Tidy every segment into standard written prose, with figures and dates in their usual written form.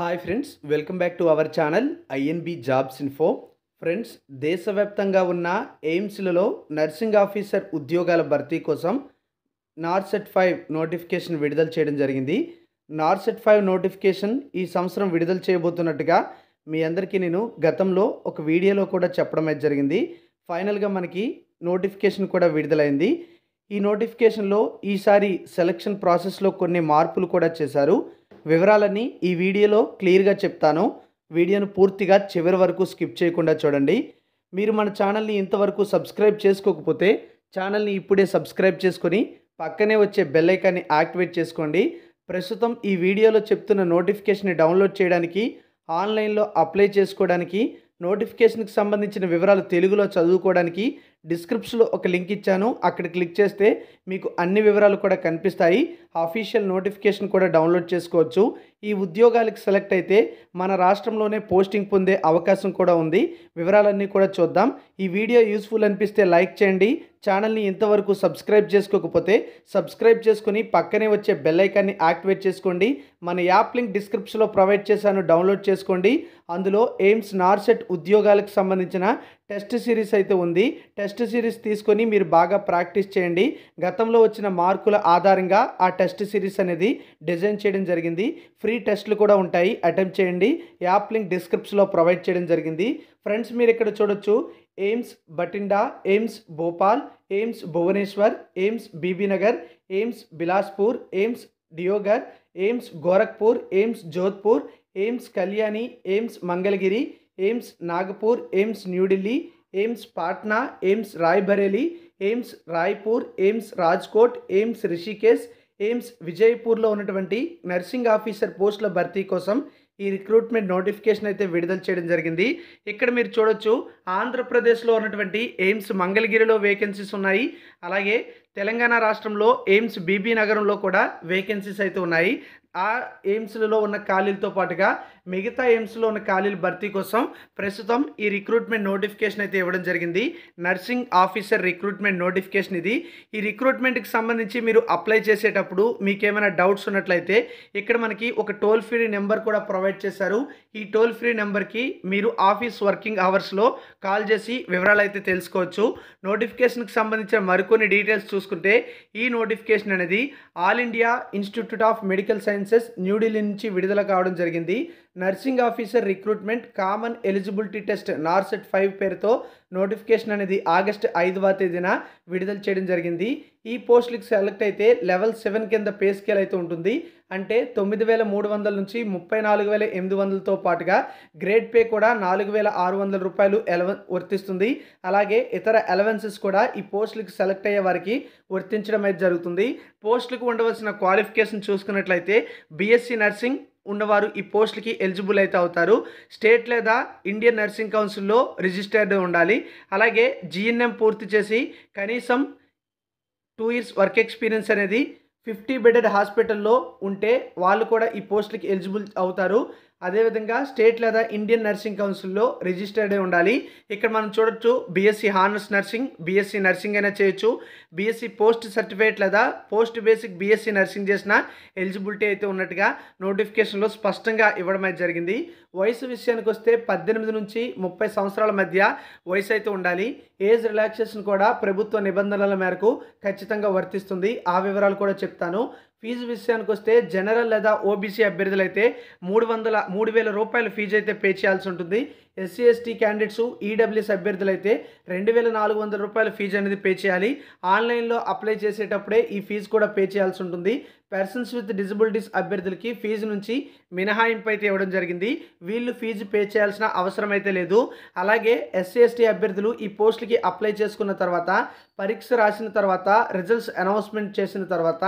Hi friends, welcome back to our channel INB jobs info. Friends, దేశవ్యాప్తంగా ఉన్న ఎయిమ్స్లలో nursing officer ఉద్యోగాల భర్తీ కోసం నార్సెట్ 5 నోటిఫికేషన్ విడుదల చేయడం జరిగింది. నార్సెట్ 5 నోటిఫికేషన్ ఈ సంవత్సరం విడుదల చేయబోతున్నట్టుగా మీ అందరికీ నేను గతంలో ఒక వీడియోలో కూడా చెప్పడం అయితే జరిగింది. ఫైనల్గా మనకి నోటిఫికేషన్ కూడా విడుదలైంది. ఈ నోటిఫికేషన్లో ఈసారి సెలక్షన్ ప్రాసెస్లో కొన్ని మార్పులు కూడా చేశారు. వివరాలన్నీ ఈ వీడియోలో క్లియర్గా చెప్తాను. వీడియోను పూర్తిగా చివరి వరకు స్కిప్ చేయకుండా చూడండి. మీరు మన ఛానల్ని ఇంతవరకు సబ్స్క్రైబ్ చేసుకోకపోతే ఛానల్ని ఇప్పుడే సబ్స్క్రైబ్ చేసుకొని పక్కనే వచ్చే బెల్ ఐకాన్ని యాక్టివేట్ చేసుకోండి. ప్రస్తుతం ఈ వీడియోలో చెప్తున్న నోటిఫికేషన్ని డౌన్లోడ్ చేయడానికి, ఆన్లైన్లో అప్లై చేసుకోవడానికి, నోటిఫికేషన్కి సంబంధించిన వివరాలు తెలుగులో చదువుకోవడానికి డిస్క్రిప్షన్లో ఒక లింక్ ఇచ్చాను. అక్కడ క్లిక్ చేస్తే మీకు అన్ని వివరాలు కూడా కనిపిస్తాయి. అఫీషియల్ నోటిఫికేషన్ కూడా డౌన్లోడ్ చేసుకోవచ్చు. ఈ ఉద్యోగాలకు సెలెక్ట్ అయితే మన రాష్ట్రంలోనే పోస్టింగ్ పొందే అవకాశం కూడా ఉంది. వివరాలన్నీ కూడా చూద్దాం. ఈ వీడియో యూస్ఫుల్ అనిపిస్తే లైక్ చేయండి. ఛానల్ని ఇంతవరకు సబ్స్క్రైబ్ చేసుకోకపోతే సబ్స్క్రైబ్ చేసుకుని పక్కనే వచ్చే బెల్ ఐకాన్ని యాక్టివేట్ చేసుకోండి. మన యాప్ లింక్ డిస్క్రిప్షన్లో ప్రొవైడ్ చేశాను, డౌన్లోడ్ చేసుకోండి. అందులో ఎయిమ్స్ నార్సెట్ ఉద్యోగాలకు సంబంధించిన టెస్ట్ సిరీస్ అయితే ఉంది. టెస్ట్ సిరీస్ తీసుకొని మీరు బాగా ప్రాక్టీస్ చేయండి. గతంలో వచ్చిన మార్కుల ఆధారంగా ఆ టెస్ట్ సిరీస్ అనేది డిజైన్ చేయడం జరిగింది. ఫ్రీ టెస్టులు కూడా ఉంటాయి, అటెంప్ట్ చేయండి. యాప్ లింక్ డిస్క్రిప్షన్లో ప్రొవైడ్ చేయడం జరిగింది. ఫ్రెండ్స్, మీరు ఇక్కడ చూడొచ్చు AIIMS Bathinda, AIIMS Bhopal, AIIMS Bhubaneswar, AIIMS Bibinagar, AIIMS Bilaspur, AIIMS Deoghar, AIIMS Gorakhpur, AIIMS Jodhpur, AIIMS Kalyani, AIIMS Mangalagiri, AIIMS Nagpur, AIIMS New Delhi, AIIMS Patna, AIIMS Raebareli, AIIMS Raipur, AIIMS Rajkot, AIIMS Rishikesh, AIIMS విజయపూర్లో ఉన్నటువంటి నర్సింగ్ ఆఫీసర్ పోస్టుల భర్తీ కోసం ఈ రిక్రూట్మెంట్ నోటిఫికేషన్ అయితే విడుదల చేయడం జరిగింది. ఇక్కడ మీరు చూడొచ్చు ఆంధ్రప్రదేశ్లో ఉన్నటువంటి ఎయిమ్స్ మంగళగిరిలో వేకెన్సీస్ ఉన్నాయి. అలాగే తెలంగాణ రాష్ట్రంలో ఎయిమ్స్ బీబీ నగరంలో కూడా వేకెన్సీస్ అయితే ఉన్నాయి. ఆ ఎయిమ్స్లలో ఉన్న ఖాళీలతో పాటుగా మిగతా ఎయిమ్స్లో ఉన్న ఖాళీల భర్తీ కోసం ప్రస్తుతం ఈ రిక్రూట్మెంట్ నోటిఫికేషన్ అయితే ఇవ్వడం జరిగింది. నర్సింగ్ ఆఫీసర్ రిక్రూట్మెంట్ నోటిఫికేషన్ ఇది. ఈ రిక్రూట్మెంట్కి సంబంధించి మీరు అప్లై చేసేటప్పుడు మీకు ఏమైనా డౌట్స్ ఉన్నట్లయితే ఇక్కడ మనకి ఒక టోల్ ఫ్రీ నెంబర్ కూడా ప్రొవైడ్ చేశారు. ఈ టోల్ ఫ్రీ నెంబర్కి మీరు ఆఫీస్ వర్కింగ్ అవర్స్లో కాల్ చేసి వివరాలు అయితే తెలుసుకోవచ్చు. నోటిఫికేషన్కి సంబంధించిన మరికొన్ని డీటెయిల్స్ చూసుకుంటే ఈ నోటిఫికేషన్ అనేది all India institute of medical sciences New Delhi నుంచి విడుదల కావడం జరిగింది. Nursing officer recruitment common eligibility test నార్సెట్ 5 పేరుతో నోటిఫికేషన్ అనేది ఆగస్టు 5వ తేదీన విడుదల చేయడం జరిగింది. ఈ పోస్టులకు సెలెక్ట్ అయితే లెవెల్ 7 కింద పే స్కేల్ అయితే ఉంటుంది. అంటే 9,300 నుంచి 34,800తో పాటుగా గ్రేడ్ పే కూడా 4,600 రూపాయలు వర్తిస్తుంది. అలాగే ఇతర అలవెన్సెస్ కూడా ఈ పోస్టులకు సెలెక్ట్ అయ్యే వారికి వర్తించడం అయితే జరుగుతుంది. పోస్టులకు ఉండవలసిన క్వాలిఫికేషన్ చూసుకున్నట్లయితే బీఎస్సీ నర్సింగ్ ఉన్నవారు ఈ పోస్టులకి ఎలిజిబుల్ అయితే అవుతారు. స్టేట్ లేదా ఇండియన్ నర్సింగ్ కౌన్సిల్లో రిజిస్టర్డ్ ఉండాలి. అలాగే జీఎన్ఎం పూర్తి చేసి కనీసం 2 years వర్క్ ఎక్స్పీరియన్స్ అనేది 50 bedded హాస్పిటల్లో ఉంటే వాళ్ళు కూడా ఈ పోస్టులకి ఎలిజిబుల్ అవుతారు. అదేవిధంగా స్టేట్ లేదా ఇండియన్ నర్సింగ్ కౌన్సిల్లో రిజిస్టర్డ్ అయి ఉండాలి. ఇక్కడ మనం చూడొచ్చు BSc honours nursing, BSc nursing అయినా చేయొచ్చు. బీఎస్సీ పోస్ట్ సర్టిఫికేట్ లేదా పోస్ట్ బేసిక్ బీఎస్సీ నర్సింగ్ చేసిన ఎలిజిబిలిటీ అయితే ఉన్నట్టుగా నోటిఫికేషన్లో స్పష్టంగా ఇవ్వడం అయితే జరిగింది. వయసు విషయానికి వస్తే 18 నుంచి 30 సంవత్సరాల మధ్య వయసు అయితే ఉండాలి. ఏజ్ రిలాక్సేషన్ కూడా ప్రభుత్వ నిబంధనల మేరకు ఖచ్చితంగా వర్తిస్తుంది. ఆ వివరాలు కూడా చెప్తాను. ఫీజు విషయానికి వస్తే జనరల్ లేదా ఓబీసీ అభ్యర్థులు అయితే 3,000 రూపాయల ఫీజు అయితే పే చేయాల్సి ఉంటుంది. ఎస్సీ ఎస్టీ క్యాండిడేట్స్ ఈడబ్ల్యూఎస్ అభ్యర్థులు అయితే 2,400 రూపాయల ఫీజు అనేది పే చేయాలి. ఆన్లైన్లో అప్లై చేసేటప్పుడే ఈ ఫీజు కూడా పే చేయాల్సి ఉంటుంది. పర్సన్స్ విత్ డిజబిలిటీస్ అభ్యర్థులకి ఫీజు నుంచి మినహాయింపు అయితే ఇవ్వడం జరిగింది. వీళ్ళు ఫీజు పే చేయాల్సిన అవసరం అయితే లేదు. అలాగే ఎస్సీ ఎస్టీ అభ్యర్థులు ఈ పోస్టులకి అప్లై చేసుకున్న తర్వాత పరీక్ష రాసిన తర్వాత రిజల్ట్స్ అనౌన్స్మెంట్ చేసిన తర్వాత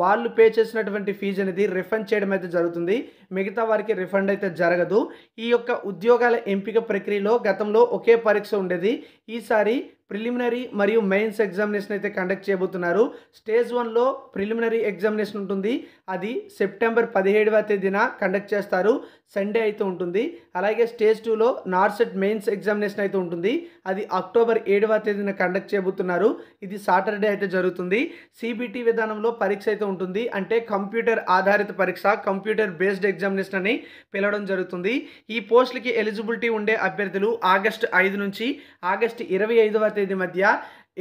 వాళ్ళు పే చేసినటువంటి ఫీజు అనేది రిఫండ్ చేయడం అయితే జరుగుతుంది. మిగతా వారికి రిఫండ్ అయితే జరగదు. ఈ యొక్క ఉద్యోగాల ఎంపిక ప్రక్రియలో గతంలో ఒకే పరీక్ష ఉండేది. ఈసారి ప్రిలిమినరీ మరియు మెయిన్స్ ఎగ్జామినేషన్ అయితే కండక్ట్ చేయబోతున్నారు. స్టేజ్ 1లో ప్రిలిమినరీ ఎగ్జామినేషన్ ఉంటుంది. అది సెప్టెంబర్ 17వ తేదీన కండక్ట్ చేస్తారు. సండే అయితే ఉంటుంది. అలాగే స్టేజ్ 2లో నార్సెట్ మెయిన్స్ ఎగ్జామినేషన్ అయితే ఉంటుంది. అది అక్టోబర్ 7వ తేదీన కండక్ట్ చేయబోతున్నారు. ఇది సాటర్డే అయితే జరుగుతుంది. సిబిటి విధానంలో పరీక్ష అయితే ఉంటుంది. అంటే కంప్యూటర్ ఆధారిత పరీక్ష, కంప్యూటర్ బేస్డ్ ఎగ్జామినేషన్ అని పిలవడం జరుగుతుంది. ఈ పోస్టులకి ఎలిజిబిలిటీ ఉండే అభ్యర్థులు ఆగస్టు 5 నుంచి ఆగస్టు 25వ తేదీ మధ్య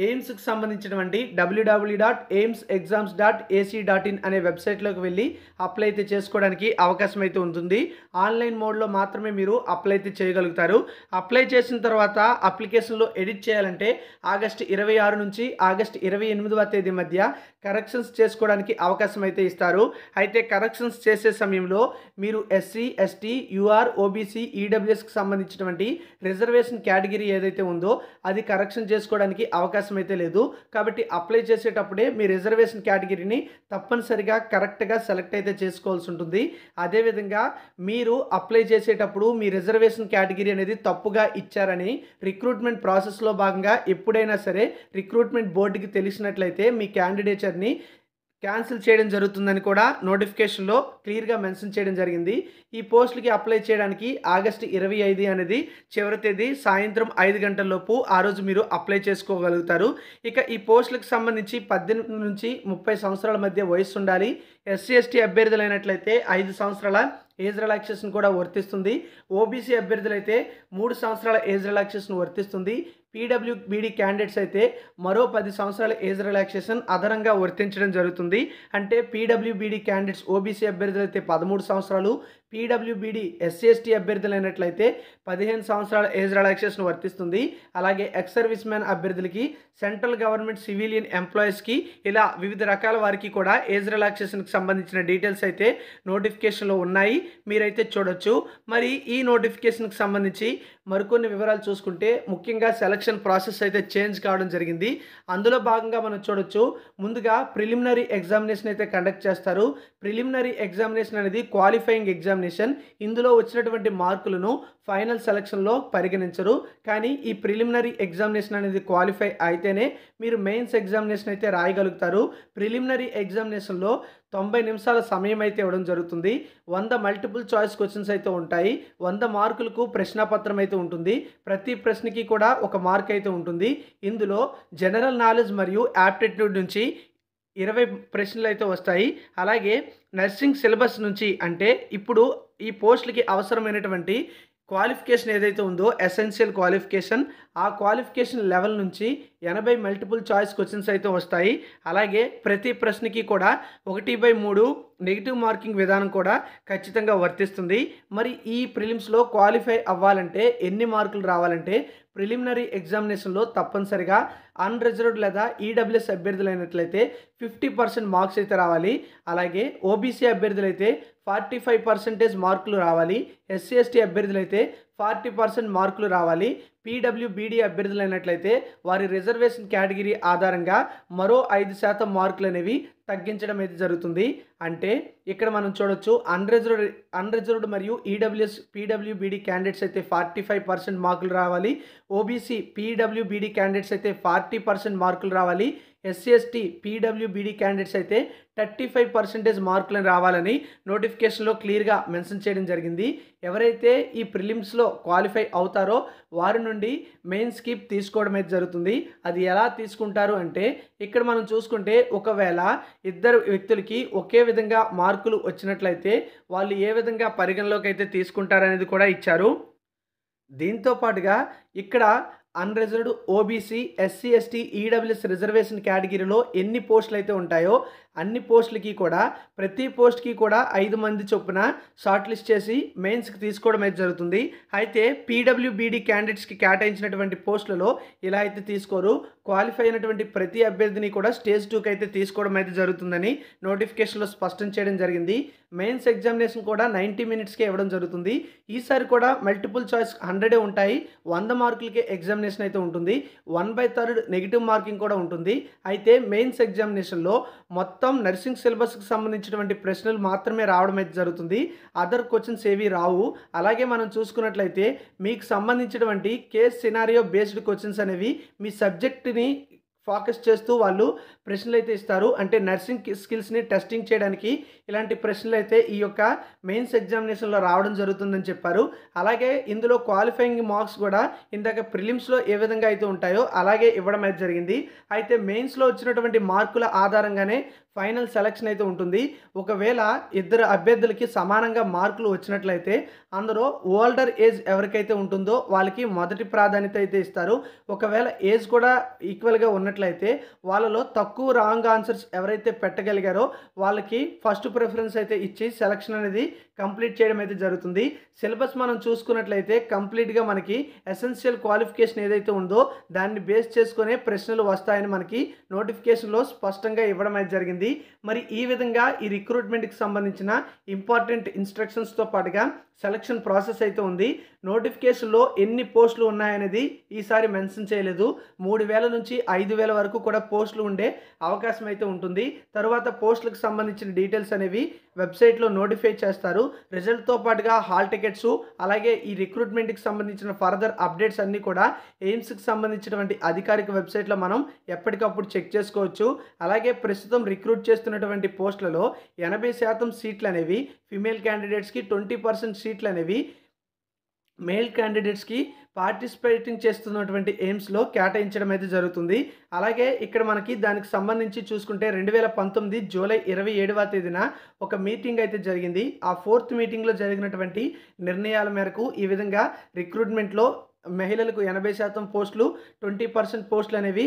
ఎయిమ్స్కి సంబంధించినటువంటి www.aimsexams.ac.in అనే వెబ్సైట్లోకి వెళ్ళి అప్లై అయితే చేసుకోవడానికి అవకాశం అయితే ఉంటుంది. ఆన్లైన్ మోడ్లో మాత్రమే మీరు అప్లై అయితే చేయగలుగుతారు. అప్లై చేసిన తర్వాత అప్లికేషన్లో ఎడిట్ చేయాలంటే ఆగస్టు 26 నుంచి ఆగస్టు 28వ తేదీ మధ్య కరెక్షన్స్ చేసుకోవడానికి అవకాశం అయితే ఇస్తారు. అయితే కరెక్షన్స్ చేసే సమయంలో మీరు ఎస్సీ, ఎస్టీ, యూఆర్, ఓబీసీ, ఈడబ్ల్యూఎస్కి సంబంధించినటువంటి రిజర్వేషన్ కేటగిరీ ఏదైతే ఉందో అది కరెక్షన్ చేసుకోవడానికి అవకాశం అయితే లేదు. కాబట్టి అప్లై చేసేటప్పుడే మీ రిజర్వేషన్ కేటగిరీని తప్పనిసరిగా కరెక్ట్గా సెలెక్ట్ అయితే చేసుకోవాల్సి ఉంటుంది. అదేవిధంగా మీరు అప్లై చేసేటప్పుడు మీ రిజర్వేషన్ కేటగిరీ అనేది తప్పుగా ఇచ్చారని రిక్రూట్మెంట్ ప్రాసెస్లో భాగంగా ఎప్పుడైనా సరే రిక్రూట్మెంట్ బోర్డుకి తెలిసినట్లయితే మీ క్యాండిడేచర్ని క్యాన్సిల్ చేయడం జరుగుతుందని కూడా నోటిఫికేషన్లో క్లియర్గా మెన్షన్ చేయడం జరిగింది. ఈ పోస్టులకి అప్లై చేయడానికి ఆగస్టు 25 అనేది చివరి తేదీ. సాయంత్రం 5 గంటల లోపు ఆ రోజు మీరు అప్లై చేసుకోగలుగుతారు. ఇక ఈ పోస్టులకు సంబంధించి 18 నుంచి 30 సంవత్సరాల మధ్య వయసు ఉండాలి. ఎస్సీ, ఎస్టీ అభ్యర్థులైనట్లయితే 5 సంవత్సరాల ఏజ్ రిలాక్సేషన్ కూడా వర్తిస్తుంది. ఓబీసీ అభ్యర్థులైతే 3 సంవత్సరాల ఏజ్ రిలాక్సేషన్ వర్తిస్తుంది. పీడబ్ల్యూబీడీ క్యాండిడేట్స్ అయితే మరో 10 సంవత్సరాల ఏజ్ రిలాక్సేషన్ అదనంగా వర్తించడం జరుగుతుంది. అంటే పీడబ్ల్యూబీడీ క్యాండిడేట్స్ ఓబీసీ అభ్యర్థులైతే 13 సంవత్సరాలు, పీడబ్ల్యూబీడీ ఎస్సీ, ఎస్టీ అభ్యర్థులైనట్లయితే 15 సంవత్సరాల ఏజ్ రిలాక్సేషన్ వర్తిస్తుంది. అలాగే ఎక్స్ సర్వీస్ మ్యాన్ అభ్యర్థులకి, సెంట్రల్ గవర్నమెంట్ సివిలియన్ ఎంప్లాయీస్కి, ఇలా వివిధ రకాల వారికి కూడా ఏజ్ రిలాక్సేషన్కి సంబంధించిన డీటెయిల్స్ అయితే నోటిఫికేషన్లో ఉన్నాయి. మీరైతే చూడొచ్చు. మరి ఈ నోటిఫికేషన్కి సంబంధించి మరికొన్ని వివరాలు చూసుకుంటే ముఖ్యంగా సెలక్షన్ ప్రాసెస్ అయితే చేంజ్ కావడం జరిగింది. అందులో భాగంగా మనం చూడొచ్చు. ముందుగా ప్రిలిమినరీ ఎగ్జామినేషన్ అయితే కండక్ట్ చేస్తారు. ప్రిలిమినరీ ఎగ్జామినేషన్ అనేది క్వాలిఫైయింగ్ ఎగ్జామినేషన్. ఇందులో వచ్చినటువంటి మార్కులను ఫైనల్ సెలక్షన్లో పరిగణించరు. కానీ ఈ ప్రిలిమినరీ ఎగ్జామినేషన్ అనేది క్వాలిఫై అయితేనే మీరు మెయిన్స్ ఎగ్జామినేషన్ అయితే రాయగలుగుతారు. ప్రిలిమినరీ ఎగ్జామినేషన్లో 90 నిమిషాల సమయం అయితే ఇవ్వడం జరుగుతుంది. 100 మల్టిపుల్ చాయిస్ క్వశ్చన్స్ అయితే ఉంటాయి. 100 మార్కులకు ప్రశ్నపత్రం అయితే ఉంటుంది. ప్రతి ప్రశ్నకి కూడా ఒక మార్క్ అయితే ఉంటుంది. ఇందులో జనరల్ నాలెడ్జ్ మరియు యాప్టిట్యూడ్ నుంచి 20 ప్రశ్నలు అయితే వస్తాయి. అలాగే నర్సింగ్ సిలబస్ నుంచి, అంటే ఇప్పుడు ఈ పోస్టులకి అవసరమైనటువంటి క్వాలిఫికేషన్ ఏదైతే ఉందో ఎసెన్షియల్ క్వాలిఫికేషన్, ఆ క్వాలిఫికేషన్ లెవెల్ నుంచి 80 మల్టిపుల్ చాయిస్ క్వశ్చన్స్ అయితే వస్తాయి. అలాగే ప్రతి ప్రశ్నకి కూడా 1/3 నెగిటివ్ మార్కింగ్ విధానం కూడా ఖచ్చితంగా వర్తిస్తుంది. మరి ఈ ప్రిలిమ్స్లో క్వాలిఫై అవ్వాలంటే ఎన్ని మార్కులు రావాలంటే ప్రిలిమినరీ ఎగ్జామినేషన్లో తప్పనిసరిగా అన్రిజర్వ్డ్ లేదా ఈడబ్ల్యూఎస్ అభ్యర్థులైనట్లయితే 50% మార్క్స్ అయితే రావాలి. అలాగే ఓబీసీ అభ్యర్థులైతే 45% మార్కులు రావాలి. ఎస్సీ, ఎస్టీ అభ్యర్థులైతే 40% మార్కులు రావాలి. పీడబ్ల్యూబీడీ అభ్యర్థులైనట్లయితే వారి రిజర్వేషన్ కేటగిరీ ఆధారంగా మరో 5% మార్కులు అనేవి తగ్గించడం అయితే జరుగుతుంది. అంటే ఇక్కడ మనం చూడొచ్చు అన్రిజర్వ్డ్ మరియు ఈడబ్ల్యూఎస్ పీడబ్ల్యూబీడీ క్యాండిడేట్స్ అయితే 45% మార్కులు రావాలి. ఓబీసీ పీడబ్ల్యూబీడీ క్యాండిడేట్స్ అయితే 40% మార్కులు రావాలి. ఎస్సీ, ఎస్టీ పీడబ్ల్యూబీడీ క్యాండిడేట్స్ అయితే 35% మార్కులను రావాలని నోటిఫికేషన్లో క్లియర్గా మెన్షన్ చేయడం జరిగింది. ఎవరైతే ఈ ప్రిలిమ్స్లో క్వాలిఫై అవుతారో వారి నుండి మెయిన్ స్కిప్ తీసుకోవడం అయితే జరుగుతుంది. అది ఎలా తీసుకుంటారు అంటే ఇక్కడ మనం చూసుకుంటే ఒకవేళ ఇద్దరు వ్యక్తులకి ఒకే విధంగా మార్కులు వచ్చినట్లయితే వాళ్ళు ఏ విధంగా పరిగణలోకి అయితే తీసుకుంటారనేది కూడా ఇచ్చారు. దీంతో పాటుగా ఇక్కడ unreserved, OBC, SC, ST, EWS reservation కేటగిరీలో ఎన్ని పోస్టులు అయితే ఉంటాయో అన్ని పోస్టులకి కూడా ప్రతి పోస్ట్కి కూడా 5 మంది చొప్పున షార్ట్ లిస్ట్ చేసి మెయిన్స్కి తీసుకోవడం అయితే జరుగుతుంది. అయితే పీడబ్ల్యూబీడీ క్యాండిడేట్స్కి కేటాయించినటువంటి పోస్టులలో ఇలా అయితే తీసుకోరు. క్వాలిఫై అయినటువంటి ప్రతి అభ్యర్థిని కూడా స్టేజ్ 2కి అయితే తీసుకోవడం అయితే జరుగుతుందని నోటిఫికేషన్లో స్పష్టం చేయడం జరిగింది. మెయిన్స్ ఎగ్జామినేషన్ కూడా 90 మినిట్స్కే ఇవ్వడం జరుగుతుంది. ఈసారి కూడా మల్టిపుల్ చాయిస్ 100 ఉంటాయి. 100 మార్కులకే ఎగ్జామినేషన్ అయితే ఉంటుంది. 1/3 నెగిటివ్ మార్కింగ్ కూడా ఉంటుంది. అయితే మెయిన్స్ ఎగ్జామినేషన్లో మొత్తం నర్సింగ్ సిలబస్కి సంబంధించినటువంటి ప్రశ్నలు మాత్రమే రావడం అయితే జరుగుతుంది. అదర్ క్వశ్చన్స్ ఏవి రావు. అలాగే మనం చూసుకున్నట్లయితే మీకు సంబంధించినటువంటి కేస్ సినారియో బేస్డ్ క్వశ్చన్స్ అనేవి మీ సబ్జెక్ట్ని ఫోకస్ చేస్తూ వాళ్ళు ప్రశ్నలు అయితే ఇస్తారు. అంటే నర్సింగ్ స్కిల్స్ని టెస్టింగ్ చేయడానికి ఇలాంటి ప్రశ్నలు అయితే ఈ యొక్క మెయిన్స్ ఎగ్జామినేషన్లో రావడం జరుగుతుందని చెప్పారు. అలాగే ఇందులో క్వాలిఫైయింగ్ మార్క్స్ కూడా ఇందాక ప్రిలిమ్స్లో ఏ విధంగా అయితే ఉంటాయో అలాగే ఇవ్వడం అయితే జరిగింది. అయితే మెయిన్స్లో వచ్చినటువంటి మార్కుల ఆధారంగానే ఫైనల్ సెలక్షన్ అయితే ఉంటుంది. ఒకవేళ ఇద్దరు అభ్యర్థులకి సమానంగా మార్కులు వచ్చినట్లయితే అందులో ఓల్డర్ ఏజ్ ఎవరికైతే ఉంటుందో వాళ్ళకి మొదటి ప్రాధాన్యత అయితే ఇస్తారు. ఒకవేళ ఏజ్ కూడా ఈక్వల్గా ఉన్నట్లయితే వాళ్ళలో తక్కువ రాంగ్ ఆన్సర్స్ ఎవరైతే పెట్టగలిగారో వాళ్ళకి ఫస్ట్ ప్రిఫరెన్స్ అయితే ఇచ్చి సెలక్షన్ అనేది కంప్లీట్ చేయడం అయితే జరుగుతుంది. సిలబస్ మనం చూసుకున్నట్లయితే కంప్లీట్గా మనకి ఎసెన్షియల్ క్వాలిఫికేషన్ ఏదైతే ఉందో దాన్ని బేస్ చేసుకునే ప్రశ్నలు వస్తాయని మనకి నోటిఫికేషన్లో స్పష్టంగా ఇవ్వడం అయితే జరిగింది. మరి ఈ విధంగా ఈ రిక్రూట్మెంట్కి సంబంధించిన ఇంపార్టెంట్ ఇన్స్ట్రక్షన్స్తో పాటుగా సెలక్షన్ ప్రాసెస్ అయితే ఉంది. నోటిఫికేషన్లో ఎన్ని పోస్టులు ఉన్నాయనేది ఈసారి మెన్షన్ చేయలేదు. 3000 నుంచి 5000 వరకు కూడా పోస్టులు ఉండే అవకాశం అయితే ఉంటుంది. తర్వాత పోస్టులకు సంబంధించిన డీటెయిల్స్ అనేవి వెబ్సైట్లో నోటిఫై చేస్తారు. రిజల్ట్తో పాటుగా హాల్ టికెట్స్ అలాగే ఈ రిక్రూట్మెంట్కి సంబంధించిన ఫర్దర్ అప్డేట్స్ అన్నీ కూడా ఎయిమ్స్కి సంబంధించినటువంటి అధికారిక వెబ్సైట్లో మనం ఎప్పటికప్పుడు చెక్ చేసుకోవచ్చు. అలాగే ప్రస్తుతం రిక్రూట్ చేస్తున్నటువంటి పోస్టులలో 80% సీట్లు అనేవి ఫిమేల్ క్యాండిడేట్స్కి, 20% సీట్లు అనేవి మేల్ క్యాండిడేట్స్కి పార్టిసిపేటింగ్ చేస్తున్నటువంటి ఎయిమ్స్లో కేటాయించడం అయితే జరుగుతుంది. అలాగే ఇక్కడ మనకి దానికి సంబంధించి చూసుకుంటే 2019 జూలై 27వ తేదీన ఒక మీటింగ్ అయితే జరిగింది. ఆ 4th మీటింగ్లో జరిగినటువంటి నిర్ణయాల మేరకు ఈ విధంగా రిక్రూట్మెంట్లో మహిళలకు 80% పోస్టులు, 20% పోస్టులు అనేవి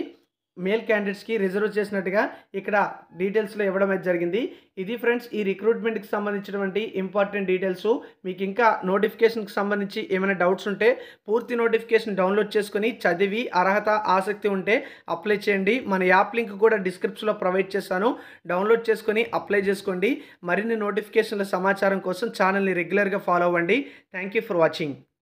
మేల్ క్యాండిడేట్స్కి రిజర్వ్ చేసినట్టుగా ఇక్కడ డీటెయిల్స్లో ఇవ్వడం అయితే జరిగింది. ఇది ఫ్రెండ్స్ ఈ రిక్రూట్మెంట్కి సంబంధించినటువంటి ఇంపార్టెంట్ డీటెయిల్స్. మీకు ఇంకా నోటిఫికేషన్కి సంబంధించి ఏమైనా డౌట్స్ ఉంటే పూర్తి నోటిఫికేషన్ డౌన్లోడ్ చేసుకొని చదివి అర్హత ఆసక్తి ఉంటే అప్లై చేయండి. మన యాప్ లింక్ కూడా డిస్క్రిప్షన్లో ప్రొవైడ్ చేశాను. డౌన్లోడ్ చేసుకొని అప్లై చేసుకోండి. మరిన్ని నోటిఫికేషన్ల సమాచారం కోసం ఛానల్ని రెగ్యులర్గా ఫాలో అవ్వండి. Thank you for watching.